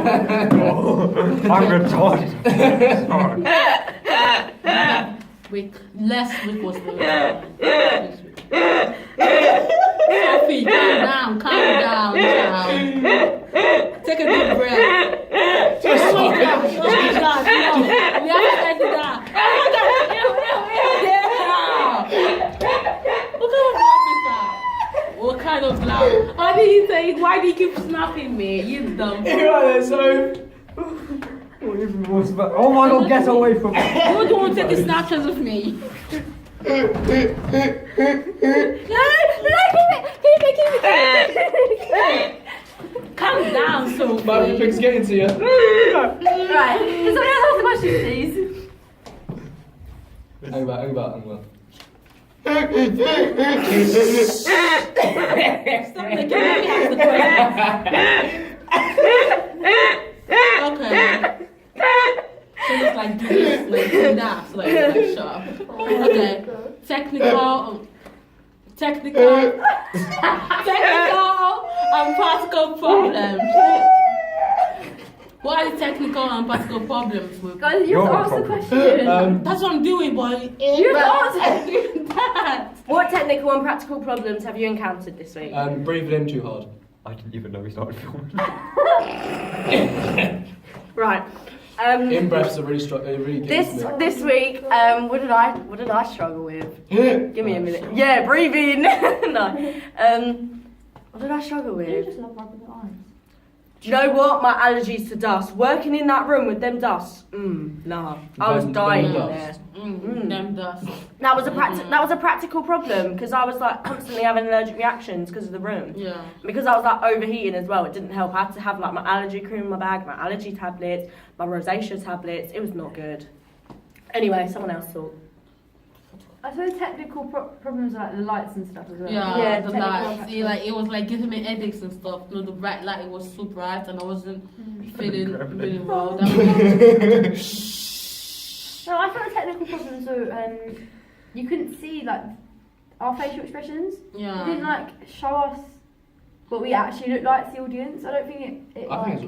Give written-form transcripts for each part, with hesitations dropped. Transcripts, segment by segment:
I'm retarded. Last week was the this week. Sophie, calm down, child. Take a deep breath. Oh my God, no. We have to end it out. Oh my God, what kind of laugh is that? What kind of laugh? Why do you keep snapping me? You dumb. Right, so... Oh my God, get away from me. You don't want to take a snapshot of me. No, keep it. Calm down, Sophie. My pig's getting to you. Right, can somebody else ask the question, please? Hang about. Stop making me ask the question. Okay. So it's like this, like that, like sharp. Okay. Technical and practical problems. What are the technical and practical problems with? Guys, you have to answer the question. That's what I'm doing, boy. You have to answer. doing that. What technical and practical problems have you encountered this week? Breathing in too hard. I didn't even know we started filming. Right. In breaths are really good. This week, what did I struggle with? Give me a minute. Yeah, breathe in. No. What did I struggle with? just love rubbing your eyes. Do you know what? My allergies to dust. Working in that room with them dusts. Nah. I was dying in there. Them dust. That was a practical problem because I was like constantly having allergic reactions because of the room. Yeah. Because I was like overheating as well, it didn't help. I had to have like my allergy cream in my bag, my allergy tablets, my rosacea tablets. It was not good. Anyway, someone else thought. I suppose technical problems are like the lights and stuff as well. Yeah, The light. See, like it was like giving me headaches and stuff. You know, the bright light, it was so bright, and I wasn't feeling really well. That was No, I thought the technical problems were you couldn't see like our facial expressions. yeah. You didn't like show us what we actually looked like to the audience. I don't think it I thought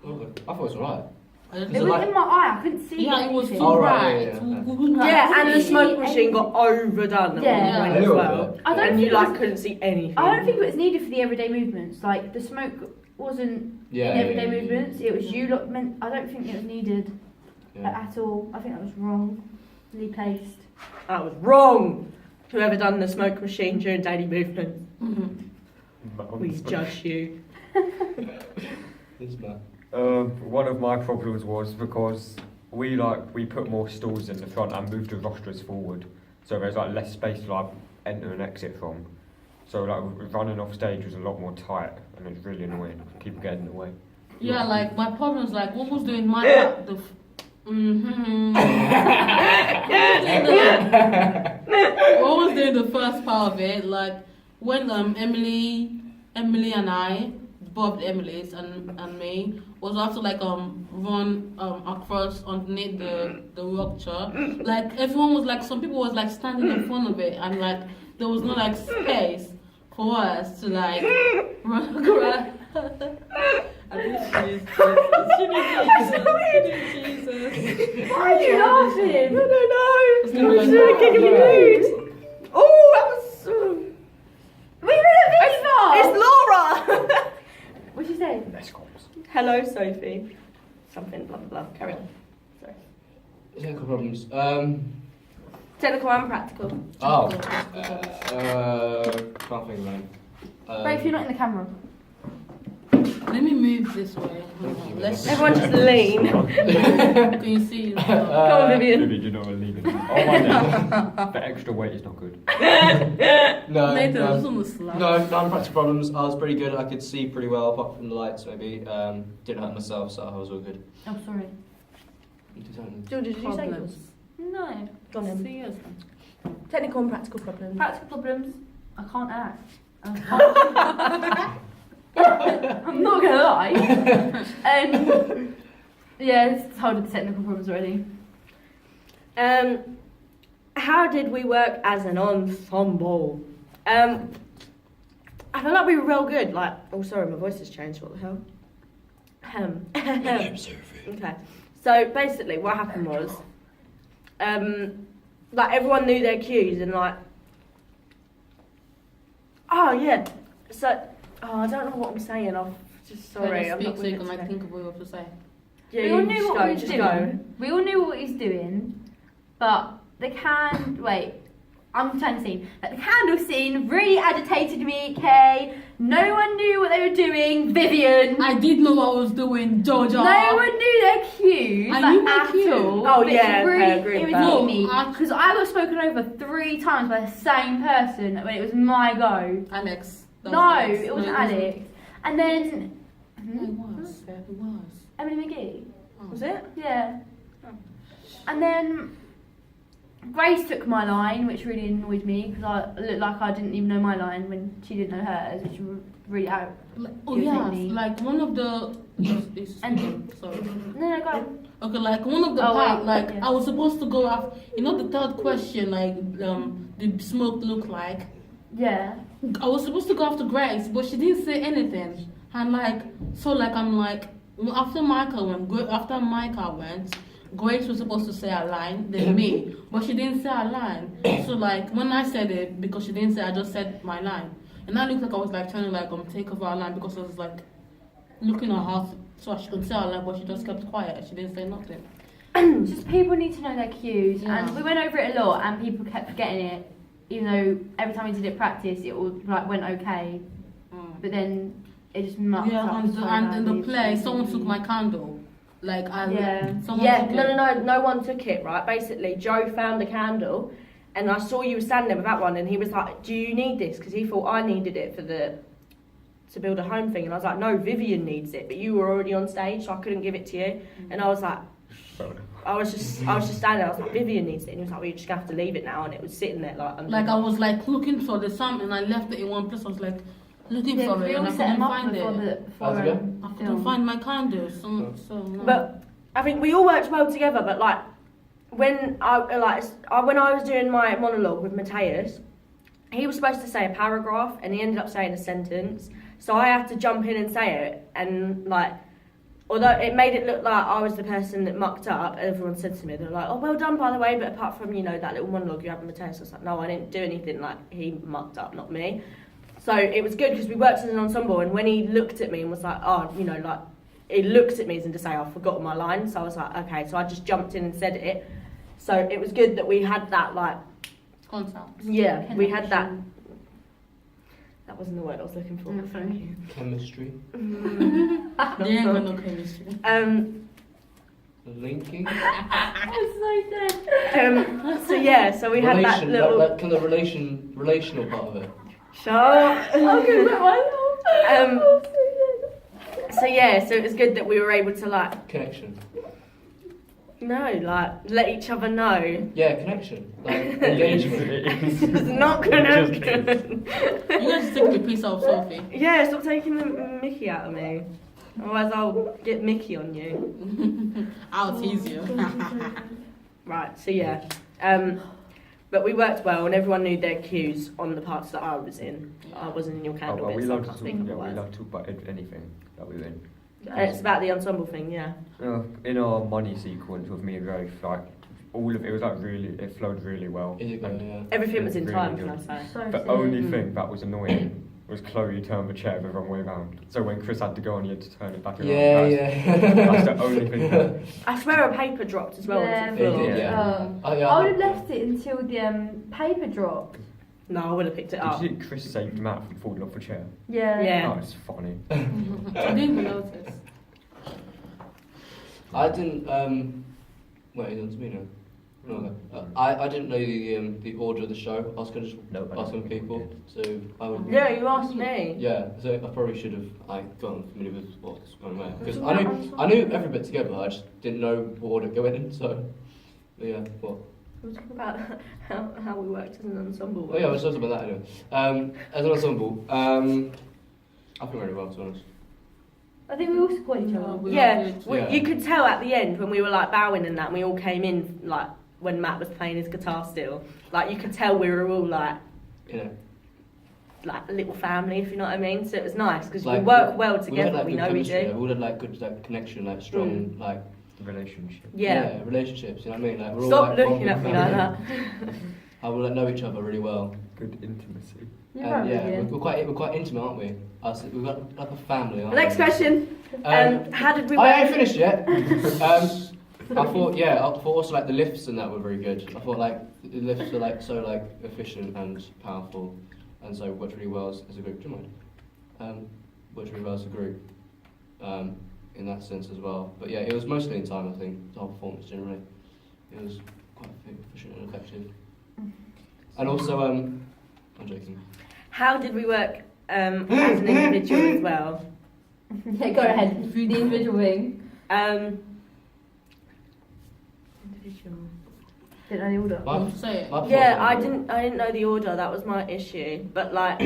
it was alright. I don't it was in my eye. I couldn't see. Yeah, it was anything. so Oh, bright. right, Yeah, and the smoke machine got overdone at Yeah. one point A as little well. bit. I don't And you think like it was- couldn't see anything. I don't think it was needed for the everyday movements. Like the smoke wasn't in everyday movements. It was you lot meant. I don't think it was needed at all. I think that was wrongly placed. That was wrong. Whoever done the smoke machine during daily movement, we judge you. It's bad. One of my problems was because we put more stools in the front and moved the rosters forward, so there's like less space to like enter and exit from. So like running off stage was a lot more tight, and it's really annoying. People getting in the way. Yeah, like my problem is like what was doing my what was doing the first part of it, like when Emily and I, both Emily's and me, was after like run across underneath the rupture. Like everyone was like, some people was like standing in front of it, and like there was no like space for us to like run across. I think Jesus. Why are you laughing? I don't know. It's gonna be like, Really kicking me mood. Oh, that was. We were at Viva. It's Laura. What'd you say? Less comps. Hello, Sophie. Something, blah blah blah. Carry on. Sorry. Technical problems. Technical and practical. Can't think of any. Wait, if you're not in the camera. let me move this way. Let's Everyone just lean. can you see? Come on, Vivian. Maybe you're not leaving. Oh my God. The extra weight is not good. No, Nathan, no. just on the slide. No, non-practical problems. I was pretty good. I could see pretty well, apart from the lights, maybe. Didn't hurt myself, so I was all good. Oh, sorry. George, did you say yours? Problems. No. Go on then. See yours then. Technical and practical problems. Practical problems. I can't act. I'm not gonna lie. Yeah, it's told the technical problems already. How did we work as an ensemble? I feel like we were real good. Like, oh sorry, my voice has changed. What the hell? Okay. So basically, what happened was, like everyone knew their cues and like, oh yeah. So, I don't know what I'm saying. I'm just sorry. I'm Speak not so with you it can like today. think of what you have to say. Yeah, We all you knew just what go, he was just doing. go. We all knew what he's doing, but the I'm trying to see. Like, the candle scene really agitated me, Kay. No one knew what they were doing. Vivian. I did know what I was doing, Georgia. No one knew their cues. I like, knew my at cue. all. Oh, but yeah, it really I agree with that. irritated me No, because I got spoken over 3 times by the same person when it was my go. Alex. That was No, Alex. it wasn't No, Alex. And then No, it was. It was. Emily McGee. Oh. Was it? Yeah. Oh. And then Grace took my line, which really annoyed me because I looked like I didn't even know my line when she didn't know hers, which really out. Oh irritated yeah, me. like one of the. And- sorry. No, go. Okay, like one of the Oh, part, wait, like yeah. I was supposed to go after. You know the third question, like the smoke look like. Yeah. I was supposed to go after Grace, but she didn't say anything. And like, so like I'm like, after Micah went, Grace was supposed to say a line, then me, but she didn't say a line. So like when I said it, because she didn't say, I just said my line, and I looked like I was like trying to like take over her line because I was like looking at her so she could say her line, but she just kept quiet. She didn't say nothing. Just people need to know their cues, Yeah. and we went over it a lot, and people kept forgetting it. Even though every time we did it practice, it all like went okay, but then it just mucked Yeah, up. and, so and in the badly, play, so someone took badly. my candle. Like I, Yeah. someone Yeah, took it. no one took it, right? Basically, Joe found the candle, and I saw you were standing there with that one, and he was like, "Do you need this?" Because he thought I needed it for to build a home thing, and I was like, "No, Vivian needs it," but you were already on stage, so I couldn't give it to you, and I was like. I was just standing there. I was like, Vivian needs it, and he was like, "Well, you're just gonna have to leave it now." And it was sitting there like. Under Like I was like looking for the sum, and I left it in one place. I was like looking Yeah, for we it, all and I set couldn't them up find before it. How's it go? I couldn't film. find my candle. So no. But I think we all worked well together. But like when I was doing my monologue with Mateus, he was supposed to say a paragraph, and he ended up saying a sentence. So I had to jump in and say it, and like. Although it made it look like I was the person that mucked up, everyone said to me, they're like, "Oh, well done, by the way, but apart from, that little monologue you had with Mateus," I was like, "No, I didn't do anything, like, he mucked up, not me." So it was good because we worked as an ensemble, and when he looked at me and was like, he looked at me as in to say, "I've forgotten my line," so I was like, okay, so I just jumped in and said it. So it was good that we had that, like, Contact. yeah, we had that. That wasn't the word I was looking for, Mm, thank you. Chemistry. They ain't got no chemistry. Linking. I'm so dead. So yeah, so we had that little. Like, kind of relational part of it. Shut up. Okay, wait, what? So yeah, so it was good that we were able to like Connection. let each other know. Yeah, connection. Like engagement. It's not connection. You guys take the piece out of Sophie. Yeah, stop taking the Mickey out of me. Otherwise I'll get Mickey on you. I'll tease you. Right, so yeah. But we worked well and everyone knew their cues on the parts that I was in. I wasn't in your candle Are we bit, so I allowed to can't talk? think of Yeah, the we words. allowed to talk about anything that we were in. It's about the ensemble thing, yeah. In our money sequence with me and Grace, like all of it was like really, it flowed really well. Is it And good? Yeah. Everything was in Really time, good. can I say? So The silly. only thing that was annoying was Chloe turned the chair the wrong way around. So when Chris had to go on, he had to turn it back around. That's the only thing. I swear a paper dropped as well Yeah, onto the floor. It did, yeah. I would have left it until the paper dropped. No, I would have picked it up. Did you see Chris saved Matt from falling off the chair? Yeah. Yeah. Oh, it's funny. I didn't even notice. I didn't. Wait, it's on to me now. No, okay. I didn't know the order of the show. I was going to just No, I ask some don't think people, we so I would. Yeah, you asked me. Yeah, so I probably should have gotten familiar with what's going on because I knew every bit together. I just didn't know what order to go in. So, but yeah, what? We'll talk about how we worked as an ensemble. Oh yeah, I was talking about that anyway. As an ensemble, I think really well, to be honest. I think we all support each other. We Yeah, all did. Yeah. you could tell at the end when we were like bowing and that, and we all came in like when Matt was playing his guitar still. Like you could tell we were all like, You know. like a little family, if you know what I mean. So it was nice because Like, we work well We had, together. like, We good know we chemistry, do. like, we all had like good like connection, like strong like Relationship. Yeah. relationships. You know what I mean? Like we're all Stop like one looking big at me like family. that. And we like know each other really well. Good intimacy. You're And probably yeah, good. we're quite intimate, aren't we? Us, we've got like a family. Aren't Next we? question. How did we? I ain't finished yet. I thought also like the lifts and that were very good. I thought like the lifts were like so like efficient and powerful, and so worked really well as a group. Do you mind? Worked really well as a group, in that sense as well. But yeah, it was mostly in time. I think the whole performance generally, it was quite efficient and effective. And also, I'm joking. How did we work as an individual as well? Yeah, go ahead. The individual thing. Individual. Didn't know the order. My- Say it. my Yeah, performance- I didn't know the order. That was my issue. But like,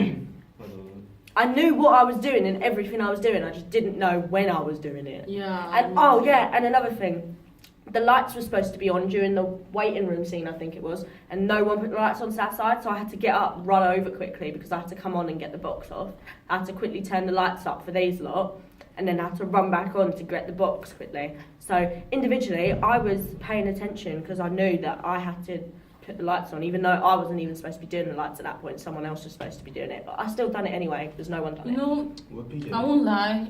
I knew what I was doing and everything I was doing. I just didn't know when I was doing it. Yeah. And oh yeah, and another thing, the lights were supposed to be on during the waiting room scene, I think it was, and no one put the lights on that side, so I had to get up, run over quickly because I had to come on and get the box off. I had to quickly turn the lights up for these lot, and then I had to run back on to get the box quickly. So individually, I was paying attention because I knew that I had to put the lights on, even though I wasn't even supposed to be doing the lights at that point. Someone else was supposed to be doing it, but I still done it anyway because no one done You it. know, Whoopee-doo. I won't lie.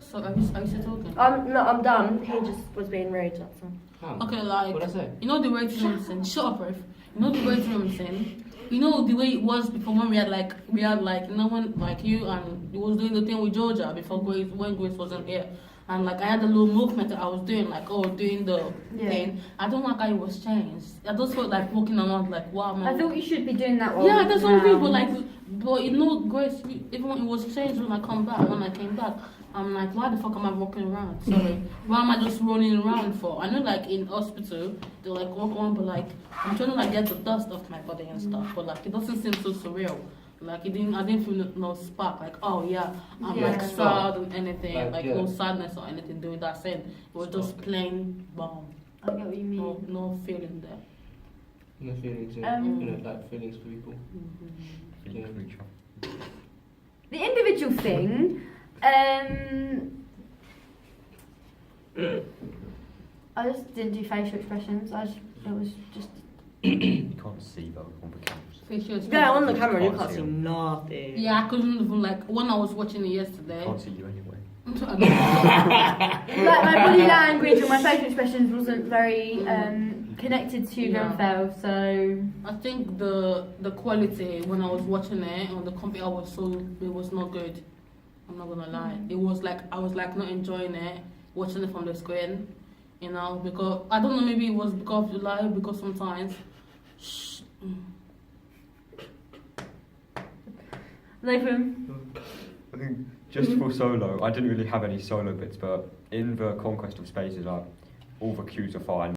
So are you still talking? I'm done. He just was being rude. That's all. How? Okay, like, What'd I say? you know the waiting room scene. Shut up, Ref. You know the waiting room scene. You know the way it was before when we had like you know when like you and you was doing the thing with Georgia before Grace when Grace wasn't here. And like I had a little movement that I was doing, like doing the thing. I don't like how it was changed. I just felt like walking around like wow man. I thought you should be doing that one. Yeah, that's what I mean. But now. but you know, Grace, even when it was changed when I came back, I'm like, why the fuck am I walking around? Sorry, why am I just running around for? I know, like in hospital, they like walk around, but like I'm trying to like get the dust off my body and stuff. But like it doesn't seem so surreal. Like I didn't feel no spark. Like oh yeah, I'm like Yeah. sad and anything. Like yeah. no sadness or anything doing that scene. It was just plain bomb. I get what you mean. No feeling there. No feelings, yeah. Um, You know, like feelings for people. Feeling for each other. The individual thing, I just didn't do facial expressions. It was just. You can't see though on the cameras. Facial Yeah, on the You camera you can't can't see see them. nothing. Yeah, I couldn't even like when I was watching it yesterday. Can't see you anyway. Like my body language or my facial expressions wasn't very connected to Yeah. themselves, so I think the quality when I was watching it on the computer it was not good. I'm not gonna lie. It was like I was like not enjoying it, watching it from the screen, you know, because I don't know, maybe it was because of the live, because sometimes Nathan. I think just for solo, I didn't really have any solo bits, but in the Conquest of Spaces, like all the cues are fine.